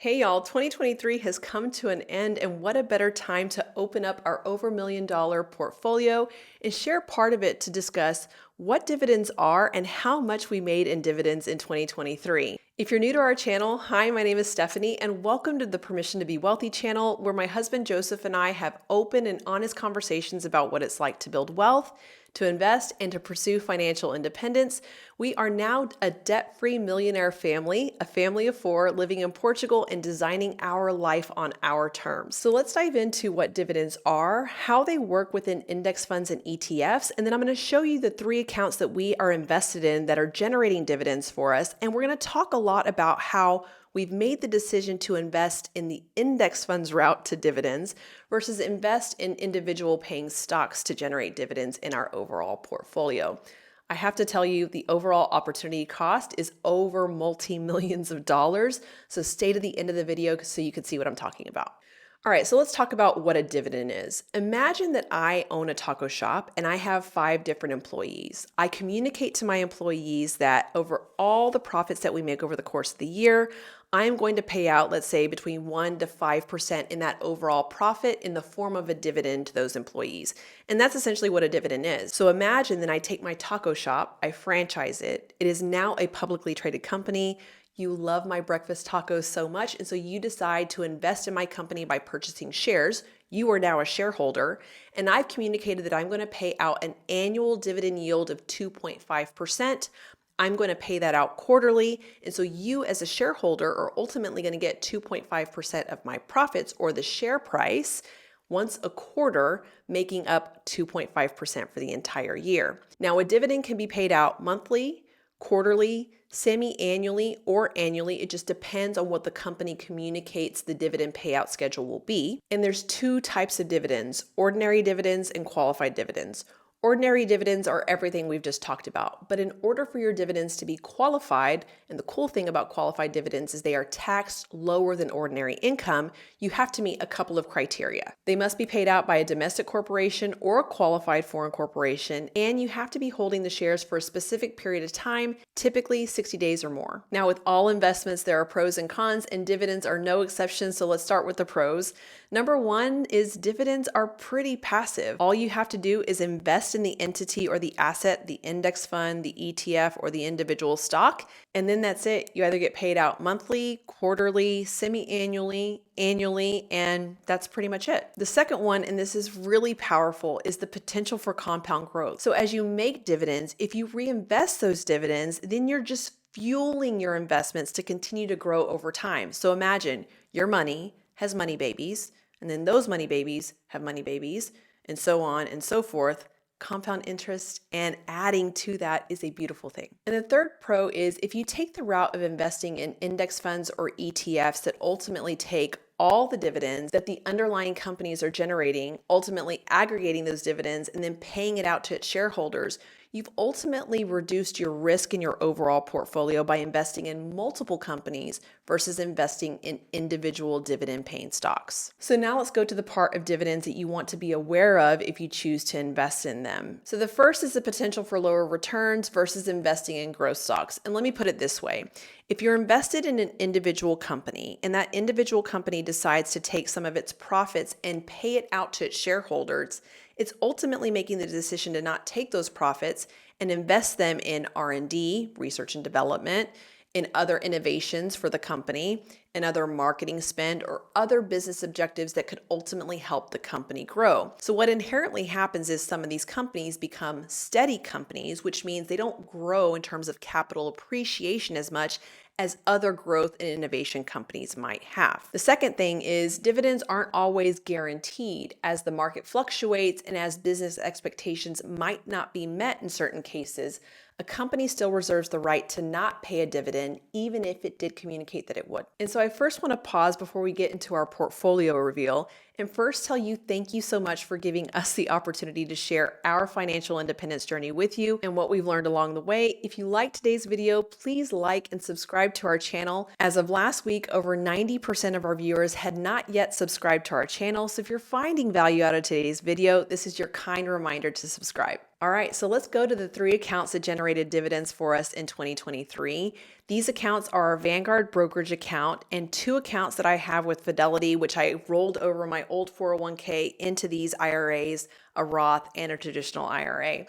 Hey y'all, 2023 has come to an end, and what a better time to open up our over $1 million portfolio and share part of it to discuss what dividends are and how much we made in dividends in 2023. If you're new to our channel, hi, my name is Stefanie, and welcome to the Permission to Be Wealthy channel, where my husband Joseph and I have open and honest conversations about what it's like to build wealth, to invest, and to pursue financial independence. We are now a debt-free millionaire family, a family of four living in Portugal and designing our life on our terms. So let's dive into what dividends are, how they work within index funds and ETFs, and then I'm going to show you the 3 accounts that we are invested in that are generating dividends for us. And we're going to talk a lot about how we've made the decision to invest in the index funds route to dividends versus invest in individual paying stocks to generate dividends in our overall portfolio. I have to tell you, the overall opportunity cost is over multi-millions of dollars. So stay to the end of the video so you can see what I'm talking about. All right, so let's talk about what a dividend is. Imagine that I own a taco shop and I have 5 different employees. I communicate to my employees that over all the profits that we make over the course of the year, I am going to pay out, let's say, between 1 to 5% in that overall profit in the form of a dividend to those employees. And that's essentially what a dividend is. So imagine that I take my taco shop, I franchise it. It is now a publicly traded company. You love my breakfast tacos so much, and so you decide to invest in my company by purchasing shares. You are now a shareholder, and I've communicated that I'm going to pay out an annual dividend yield of 2.5%. I'm going to pay that out quarterly, and so you as a shareholder are ultimately going to get 2.5% of my profits, or the share price, once a quarter, making up 2.5% for the entire year. Now, a dividend can be paid out monthly, quarterly, semi-annually, or annually. It just depends on what the company communicates the dividend payout schedule will be. And there's 2 types of dividends: ordinary dividends and qualified dividends. Ordinary dividends are everything we've just talked about, but in order for your dividends to be qualified, and the cool thing about qualified dividends is they are taxed lower than ordinary income, you have to meet a couple of criteria. They must be paid out by a domestic corporation or a qualified foreign corporation, and you have to be holding the shares for a specific period of time, typically 60 days or more. Now, with all investments, there are pros and cons, and dividends are no exception, so let's start with the pros. Number 1 is dividends are pretty passive. All you have to do is invest in the entity or the asset, the index fund, the ETF, or the individual stock, and then that's it. You either get paid out monthly, quarterly, semi-annually, annually, and that's pretty much it. The second one, and this is really powerful, is the potential for compound growth. So as you make dividends, if you reinvest those dividends, then you're just fueling your investments to continue to grow over time. So imagine your money has money babies, and then those money babies have money babies, and so on and so forth. Compound interest and adding to that is a beautiful thing. And the third pro is if you take the route of investing in index funds or ETFs that ultimately take all the dividends that the underlying companies are generating, ultimately aggregating those dividends and then paying it out to its shareholders, you've ultimately reduced your risk in your overall portfolio by investing in multiple companies versus investing in individual dividend paying stocks. So now let's go to the part of dividends that you want to be aware of if you choose to invest in them. So the first is the potential for lower returns versus investing in growth stocks. And let me put it this way. If you're invested in an individual company and that individual company decides to take some of its profits and pay it out to its shareholders, it's ultimately making the decision to not take those profits and invest them in R&D, research and development, in other innovations for the company, and other marketing spend or other business objectives that could ultimately help the company grow. So what inherently happens is some of these companies become steady companies, which means they don't grow in terms of capital appreciation as much as other growth and innovation companies might have. The second thing is dividends aren't always guaranteed, as the market fluctuates and as business expectations might not be met in certain cases. A company still reserves the right to not pay a dividend, even if it did communicate that it would. And so I first want to pause before we get into our portfolio reveal and first tell you thank you so much for giving us the opportunity to share our financial independence journey with you and what we've learned along the way. If you liked today's video, please like and subscribe to our channel. As of last week, over 90% of our viewers had not yet subscribed to our channel. So if you're finding value out of today's video, this is your kind reminder to subscribe. All right, so let's go to the 3 accounts that generated dividends for us in 2023. These accounts are our Vanguard brokerage account and 2 accounts that I have with Fidelity, which I rolled over my old 401k into these IRAs, a Roth and a traditional IRA.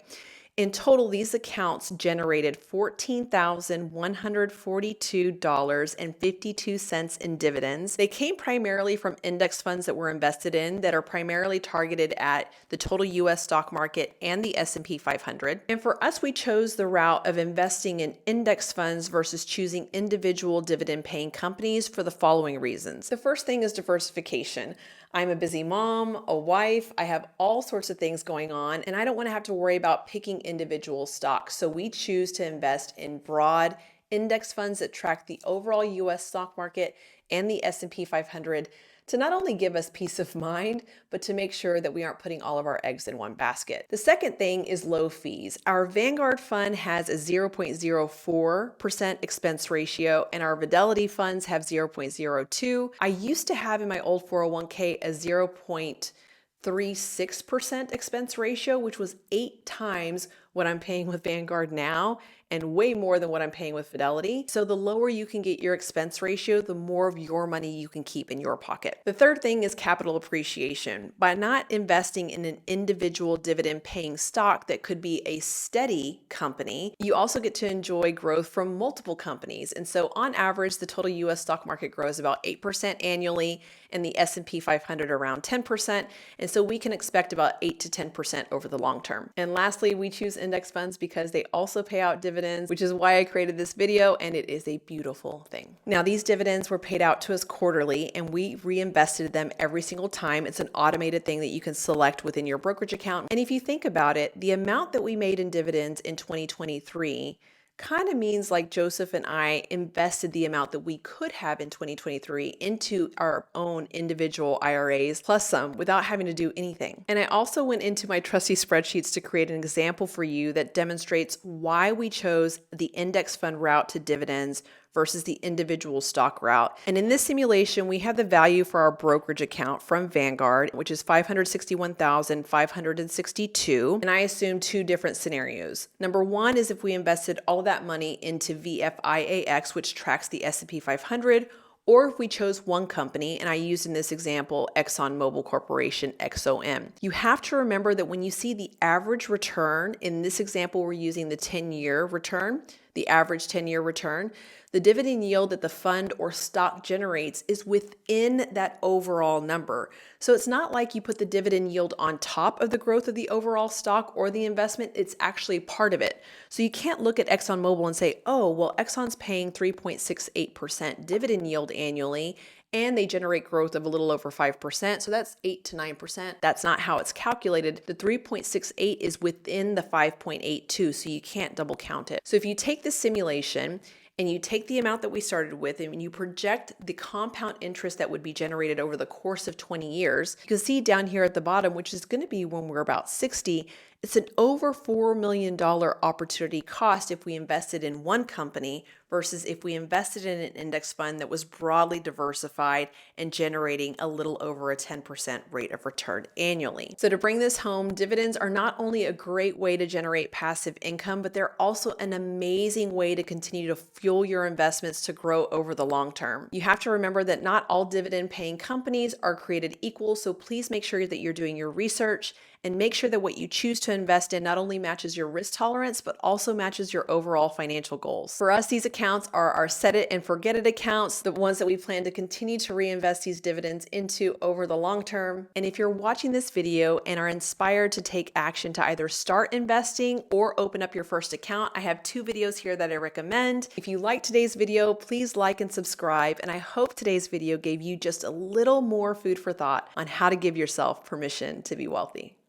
In total, these accounts generated $14,142.52 in dividends. They came primarily from index funds that we're invested in that are primarily targeted at the total US stock market and the S&P 500. And for us, we chose the route of investing in index funds versus choosing individual dividend paying companies for the following reasons. The first thing is diversification. I'm a busy mom, a wife, I have all sorts of things going on, and I don't want to have to worry about picking individual stocks. So we choose to invest in broad index funds that track the overall US stock market and the S&P 500 to not only give us peace of mind, but to make sure that we aren't putting all of our eggs in one basket. The second thing is low fees. Our Vanguard fund has a 0.04% expense ratio, and our Fidelity funds have 0.02. I used to have in my old 401k a 0.36% expense ratio, which was 8 times what I'm paying with Vanguard now and way more than what I'm paying with Fidelity. So the lower you can get your expense ratio, the more of your money you can keep in your pocket. The third thing is capital appreciation. By not investing in an individual dividend paying stock that could be a steady company, you also get to enjoy growth from multiple companies. And so on average, the total US stock market grows about 8% annually and the S&P 500 around 10%. And so we can expect about 8 to 10% over the long term. And lastly, we choose index funds because they also pay out dividends, which is why I created this video, and it is a beautiful thing. Now, these dividends were paid out to us quarterly, and we reinvested them every single time. It's an automated thing that you can select within your brokerage account. And if you think about it, the amount that we made in dividends in 2023 kind of means like Joseph and I invested the amount that we could have in 2023 into our own individual IRAs plus some without having to do anything. And I also went into my trusty spreadsheets to create an example for you that demonstrates why we chose the index fund route to dividends versus the individual stock route. And in this simulation, we have the value for our brokerage account from Vanguard, which is $561,562. And I assume 2 different scenarios. Number 1 is if we invested all that money into VFIAX, which tracks the S&P 500, or if we chose one company, and I used in this example, ExxonMobil Corporation, XOM. You have to remember that when you see the average return, in this example, we're using the 10-year return, the average 10-year return, the dividend yield that the fund or stock generates is within that overall number. So it's not like you put the dividend yield on top of the growth of the overall stock or the investment, it's actually part of it. So you can't look at ExxonMobil and say, oh, well, Exxon's paying 3.68% dividend yield annually, and they generate growth of a little over 5%. So that's 8 to 9%. That's not how it's calculated. The 3.68 is within the 5.82, so you can't double count it. So if you take this simulation and you take the amount that we started with and you project the compound interest that would be generated over the course of 20 years, you can see down here at the bottom, which is going to be when we're about 60, it's an over $4 million opportunity cost if we invested in one company versus if we invested in an index fund that was broadly diversified and generating a little over a 10% rate of return annually. So to bring this home, dividends are not only a great way to generate passive income, but they're also an amazing way to continue to fuel your investments to grow over the long term. You have to remember that not all dividend paying companies are created equal, so please make sure that you're doing your research and make sure that what you choose to invest in not only matches your risk tolerance, but also matches your overall financial goals. For us, these accounts are our set it and forget it accounts, the ones that we plan to continue to reinvest these dividends into over the long term. And if you're watching this video and are inspired to take action to either start investing or open up your first account, I have 2 videos here that I recommend. If you liked today's video, please like and subscribe. And I hope today's video gave you just a little more food for thought on how to give yourself permission to be wealthy.